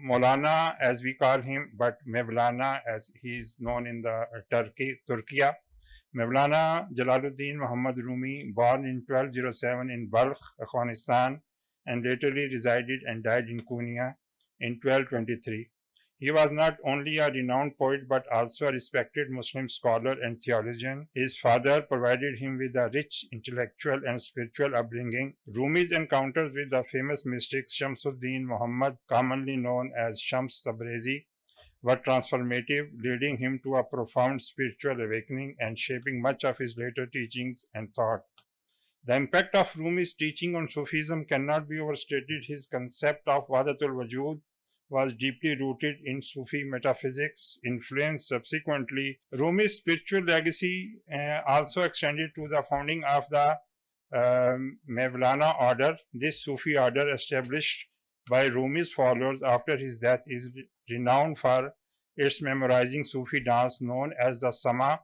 Maulana, as we call him, but Mevlana, as he is known in the Turkey. Mevlana Jalaluddin Muhammad Rumi, born in 1207 in Balkh, Afghanistan, and latterly resided and died in Konya in 1223. He was not only a renowned poet but also a respected Muslim scholar and theologian. His father provided him with a rich intellectual and spiritual upbringing. Rumi's encounters with the famous mystic Shamsuddin Muhammad, commonly known as Shams Tabrizi, were transformative, leading him to a profound spiritual awakening and shaping much of his later teachings and thought. The impact of Rumi's teaching on Sufism cannot be overstated. His concept of Wahdatul Wujud was deeply rooted in Sufi metaphysics, influenced subsequently. Rumi's spiritual legacy also extended to the founding of the Mevlana order. This Sufi order, established by Rumi's followers after his death, is renowned for its memorizing Sufi dance known as the Sama,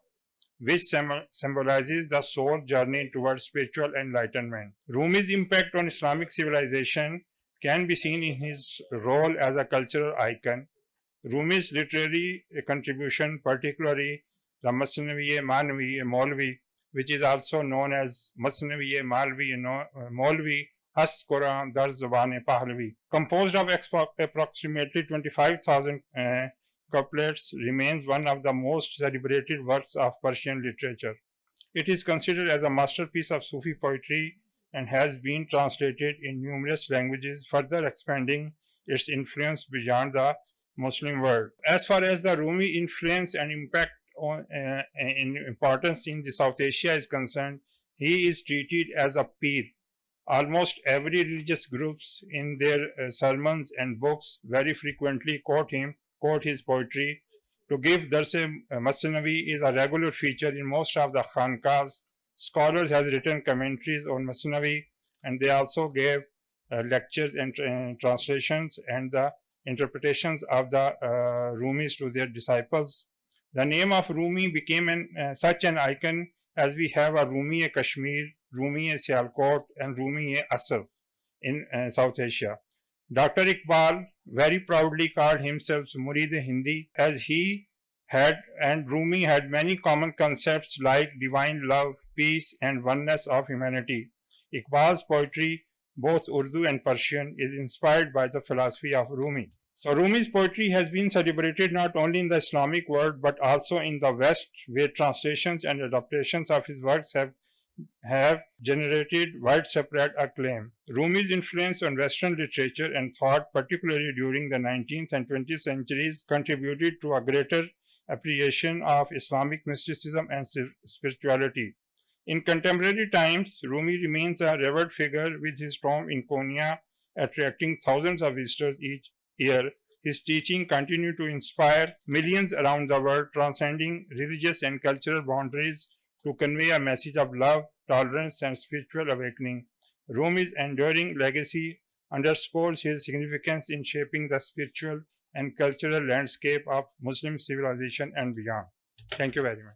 which symbolizes the soul journey towards spiritual enlightenment. Rumi's impact on Islamic civilization can be seen in his role as a cultural icon. Rumi's literary contribution, particularly the Masnavi-e Maulvi, which is also known as Masnavi-e Maulvi, Hast Quran Dar Zuban-e Pahlavi, composed of approximately 25,000 couplets, remains one of the most celebrated works of Persian literature. It is considered as a masterpiece of Sufi poetry and has been translated in numerous languages, further expanding its influence beyond the Muslim world. As far as the Rumi influence and impact in importance in the South Asia is concerned, he is treated as a peer. Almost every religious groups in their sermons and books very frequently quote his poetry. To give Dars-e Masnavi is a regular feature in most of the khanqahs. Scholars have written commentaries on Masnavi, and they also gave lectures and translations and the interpretations of the Rumis to their disciples. The name of Rumi became such an icon as we have a Rumi-e Kashmir, Rumi-e Sialkot, and Rumi-e Asr in South Asia. Dr. Iqbal very proudly called himself Murid-e Hindi, as he had and Rumi had many common concepts like divine love, peace, and oneness of humanity. Iqbal's poetry, both Urdu and Persian, is inspired by the philosophy of Rumi. So Rumi's poetry has been celebrated not only in the Islamic world but also in the West, where translations and adaptations of his works have generated widespread acclaim. Rumi's influence on Western literature and thought, particularly during the 19th and 20th centuries, contributed to a greater appreciation of Islamic mysticism and spirituality. In contemporary times, Rumi remains a revered figure, with his tomb in Konya attracting thousands of visitors each year. His teaching continues to inspire millions around the world, transcending religious and cultural boundaries to convey a message of love, tolerance, and spiritual awakening. Rumi's enduring legacy underscores his significance in shaping the spiritual and cultural landscape of Muslim civilization and beyond. Thank you very much.